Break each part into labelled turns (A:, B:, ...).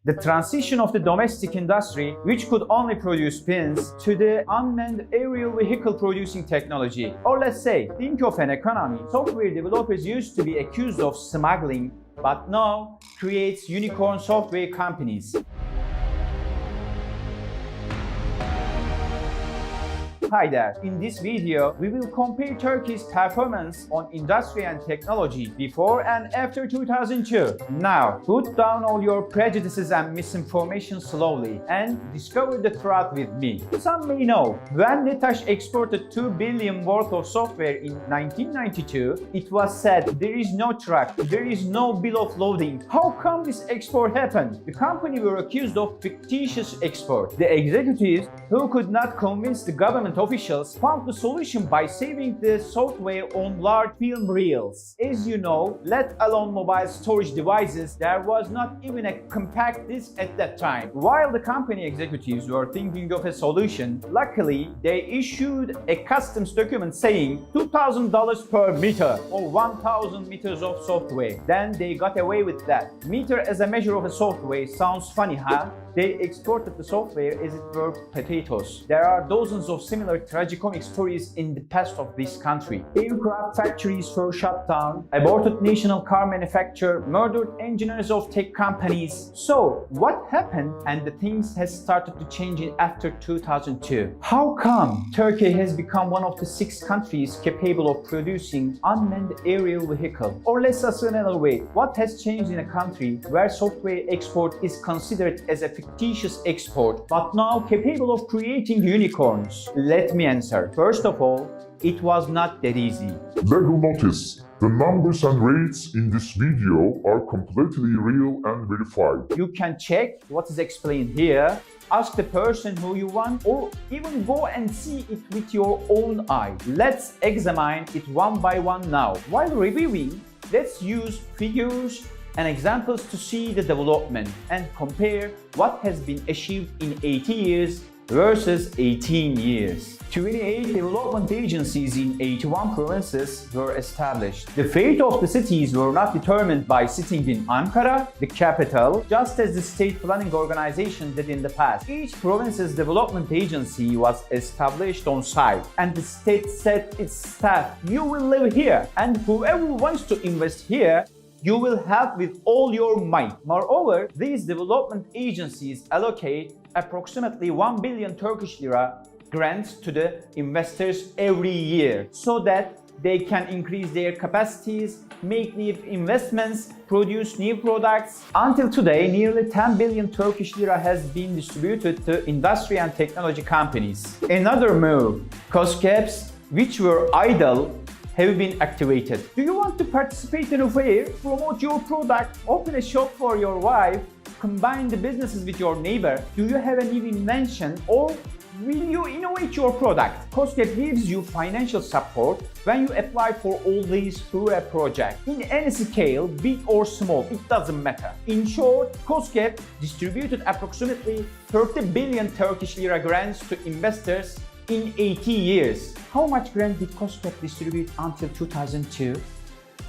A: The transition of the domestic industry, which could only produce pins, to the unmanned aerial vehicle producing technology. Or let's say, think of an economy. Software developers used to be accused of smuggling, but now creates unicorn software companies. Hi there. In this video, we will compare Turkey's performance on industry and technology before and after 2002. Now, put down all your prejudices and misinformation slowly and discover the truth with me. Some may know, when Netash exported 2 billion worth of software in 1992, it was said there is no truck, there is no bill of loading. How come this export happened? The company were accused of fictitious export. The executives who could not convince the government officials found the solution by saving the software on large film reels. As you know, let alone mobile storage devices, there was not even a compact disc at that time. While the company executives were thinking of a solution, luckily they issued a customs document saying $2,000 per meter or 1,000 meters of software. Then they got away with that. Meter as a measure of a software sounds funny, huh? They exported the software as it were potatoes. There are dozens of similar tragicomic stories in the past of this country. Aircraft factories were shut down, aborted national car manufacture, murdered engineers of tech companies. So, what happened? And the things has started to change after 2002. How come Turkey has become one of the 6 countries capable of producing unmanned aerial vehicle? Or let's ask another way, what has changed in a country where software export is considered as a fictitious export, but now capable of creating unicorns? Let me answer. First of all, it was not that easy.
B: They will notice the numbers and rates in this video are completely real and verified.
A: You can check what is explained here, ask the person who you want, or even go and see it with your own eye. Let's examine it one by one now. While reviewing, let's use figures and examples to see the development and compare what has been achieved in 80 years versus 18 years. 28 development agencies in 81 provinces were established. The fate of the cities were not determined by sitting in Ankara, the capital, just as the state planning organization did in the past. Each province's development agency was established on site, and the state said its staff, you will live here, and whoever wants to invest here, you will help with all your might. Moreover, these development agencies allocate approximately 1 billion Turkish lira grants to the investors every year so that they can increase their capacities, make new investments, produce new products. Until today, nearly 10 billion Turkish lira has been distributed to industry and technology companies. Another move, KOSGEBs, which were idle, have been activated. Do you want to participate in a fair, promote your product, open a shop for your wife, combine the businesses with your neighbor? Do you have a new invention, or will you innovate your product? KOSGEB gives you financial support when you apply for all these through a project. In any scale, big or small, it doesn't matter. In short, KOSGEB distributed approximately 30 billion Turkish lira grants to investors in 80 years. How much grant did KOSGEB distribute until 2002?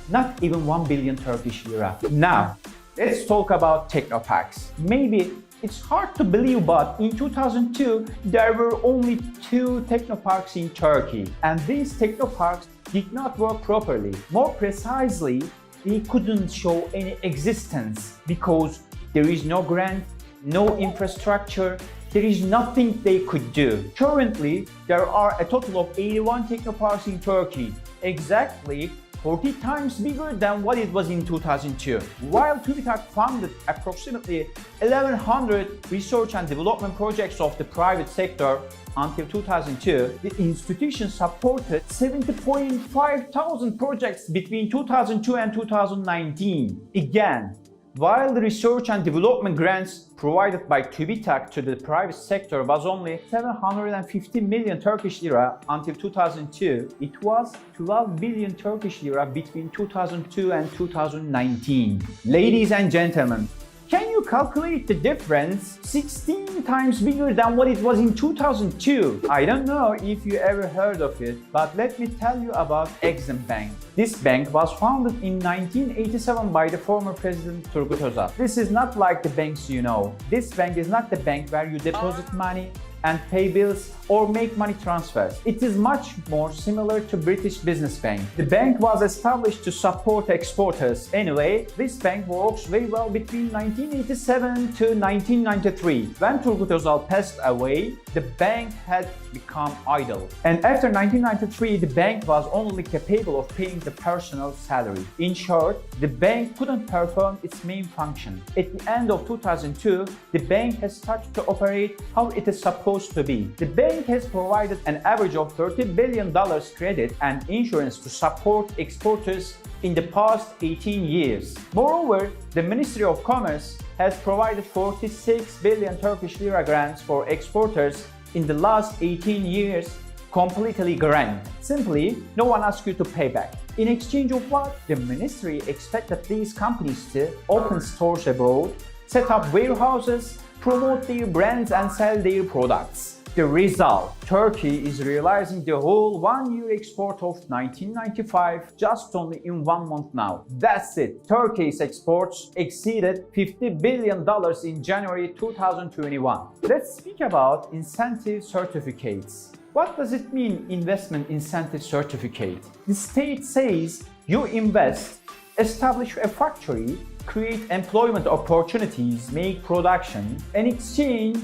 A: Not even 1 billion Turkish lira. Now, let's talk about technoparks. Maybe it's hard to believe, but in 2002, there were only 2 technoparks in Turkey. And these technoparks did not work properly. More precisely, they couldn't show any existence because there is no grant, no infrastructure, there is nothing they could do. Currently, there are a total of 81 technoparks in Turkey, exactly 40 times bigger than what it was in 2002. While TÜBİTAK funded approximately 1,100 research and development projects of the private sector until 2002, the institution supported 70.5 thousand projects between 2002 and 2019. Again, while the research and development grants provided by TÜBİTAK to the private sector was only 750 million Turkish lira until 2002, it was 12 billion Turkish lira between 2002 and 2019. Ladies and gentlemen, Can you calculate the difference? 16 times bigger than what it was in 2002. I don't know if you ever heard of it, but let me tell you about Eximbank. This bank was founded in 1987 by the former President Turgut Özal. This is not like the banks you know. This bank is not the bank where you deposit money and pay bills or make money transfers. It is much more similar to British Business Bank. The bank was established to support exporters. Anyway, this bank works very well between 1987 to 1993. When Turgut Özal passed away, the bank had become idle. And after 1993, the bank was only capable of paying the personal salary. In short, the bank couldn't perform its main function. At the end of 2002, the bank has started to operate how it is supposed to be. The bank has provided an average of $30 billion credit and insurance to support exporters in the past 18 years. Moreover, the Ministry of Commerce has provided 46 billion Turkish lira grants for exporters in the last 18 years, completely grant. Simply, no one asks you to pay back. In exchange of what? The ministry expected these companies to open stores abroad, set up warehouses, promote their brands and sell their products. The result, Turkey is realizing the whole one-year export of 1995 just only in 1 month now. That's it. Turkey's exports exceeded $50 billion in January 2021. Let's speak about incentive certificates. What does it mean, investment incentive certificate? The state says you invest, establish a factory, create employment opportunities, make production. In exchange,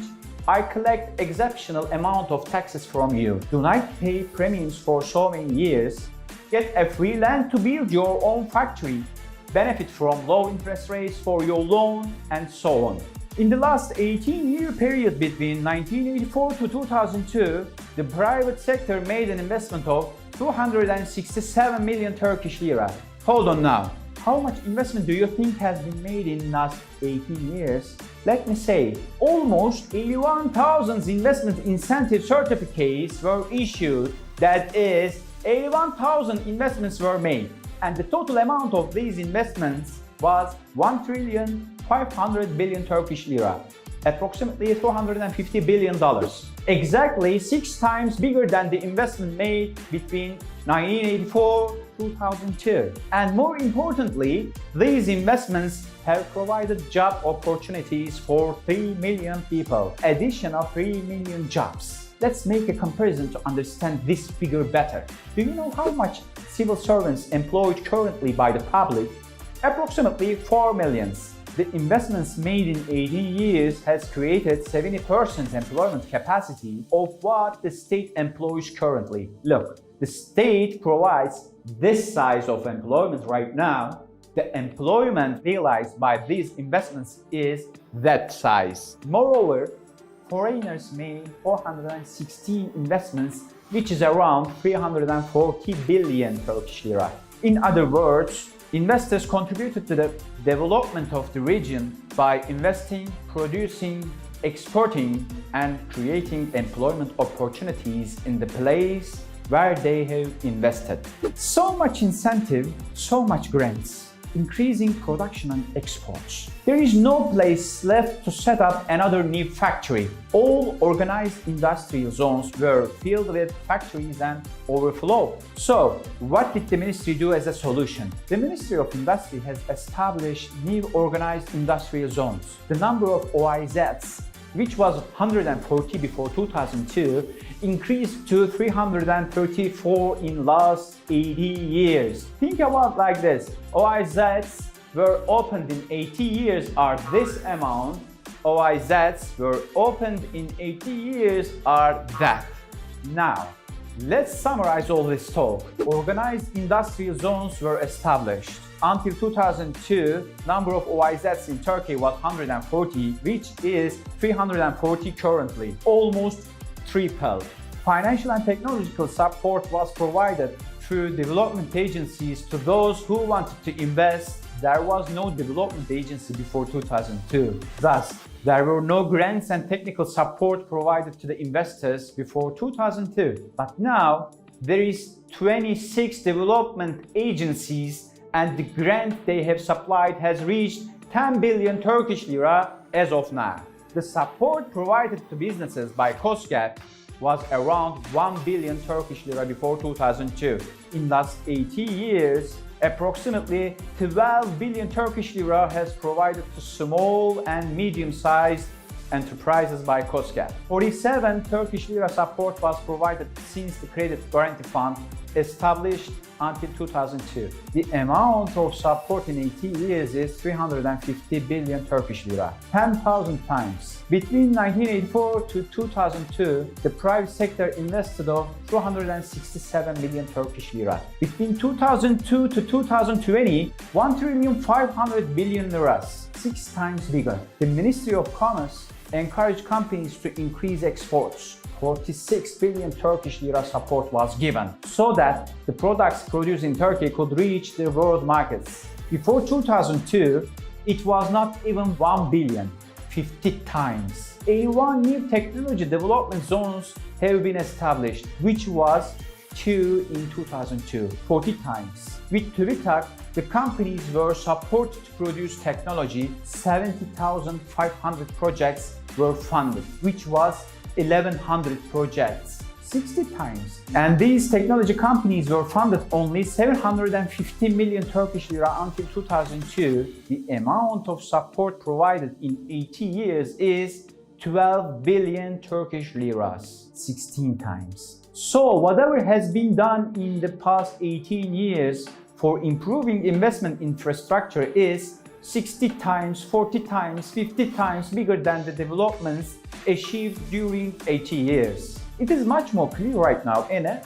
A: I collect exceptional amount of taxes from you. Do not pay premiums for so many years. Get a free land to build your own factory. Benefit from low interest rates for your loan and so on. In the last 18-year period between 1984 to 2002, the private sector made an investment of 267 million Turkish lira. Hold on now. How much investment do you think has been made in the last 18 years? Let me say, almost 81,000 investment incentive certificates were issued. That is, 81,000 investments were made. And the total amount of these investments was 1,500 billion Turkish lira, approximately $250 billion. Exactly 6 times bigger than the investment made between 1984 and 2002. And more importantly, these investments have provided job opportunities for 3 million people, additional 3 million jobs. Let's make a comparison to understand this figure better. Do you know how much civil servants employed currently by the public? Approximately 4 million. The investments made in 18 years has created 70% employment capacity of what the state employs currently. Look, the state provides this size of employment right now. The employment realized by these investments is that size. Moreover, foreigners made 416 investments, which is around 340 billion Turkish lira. In other words, investors contributed to the development of the region by investing, producing, exporting, and creating employment opportunities in the place where they have invested. So much incentive, so much grants, increasing production and exports. There is no place left to set up another new factory. All organized industrial zones were filled with factories and overflow. So, what did the ministry do as a solution? The Ministry of Industry has established new organized industrial zones. The number of OIZs, which was 140 before 2002, increased to 334 in last 80 years. Think about like this. OIZs were opened in 80 years are this amount. OIZs were opened in 80 years are that. Now, let's summarize all this talk. Organized industrial zones were established. Until 2002, number of OIZs in Turkey was 140, which is 340 currently, almost triple. Financial and technological support was provided through development agencies to those who wanted to invest. There was no development agency before 2002. Thus, there were no grants and technical support provided to the investors before 2002. But now, there is 26 development agencies and the grant they have supplied has reached 10 billion Turkish lira as of now. The support provided to businesses by KOSGEB was around 1 billion Turkish lira before 2002. In the last 80 years, approximately 12 billion Turkish lira has provided to small and medium-sized enterprises by KOSGEB. 47 Turkish lira support was provided since the Credit Guarantee Fund established until 2002. The amount of support in 80 years is 350 billion Turkish lira, 10,000 times. Between 1984 to 2002, the private sector invested of 267 million Turkish lira. Between 2002 to 2020, 1,500 billion liras, 6 times bigger. The Ministry of Commerce encouraged companies to increase exports. 46 billion Turkish lira support was given so that the products produced in Turkey could reach the world markets. Before 2002, it was not even 1 billion, 50 times. 81 new technology development zones have been established, which was 2 in 2002, 40 times. With TÜBİTAK, the companies were supported to produce technology. 70,500 projects were funded, which was 1,100 projects, 60 times. And these technology companies were funded only 750 million Turkish lira until 2002. The amount of support provided in 80 years is 12 billion Turkish liras, 16 times. So whatever has been done in the past 18 years for improving investment infrastructure is 60 times, 40 times, 50 times bigger than the developments achieved during 80 years. It is much more clear right now in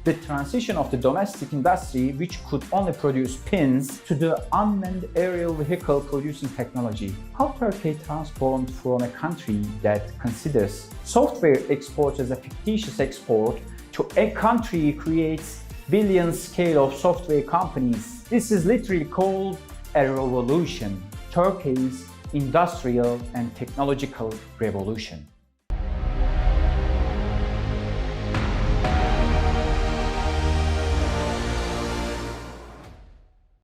A: the transition of the domestic industry, which could only produce pins, to the unmanned aerial vehicle producing technology. How Turkey transformed from a country that considers software exports as a fictitious export to a country creates billion scale of software companies. This is literally called a revolution, Turkey's industrial and technological revolution.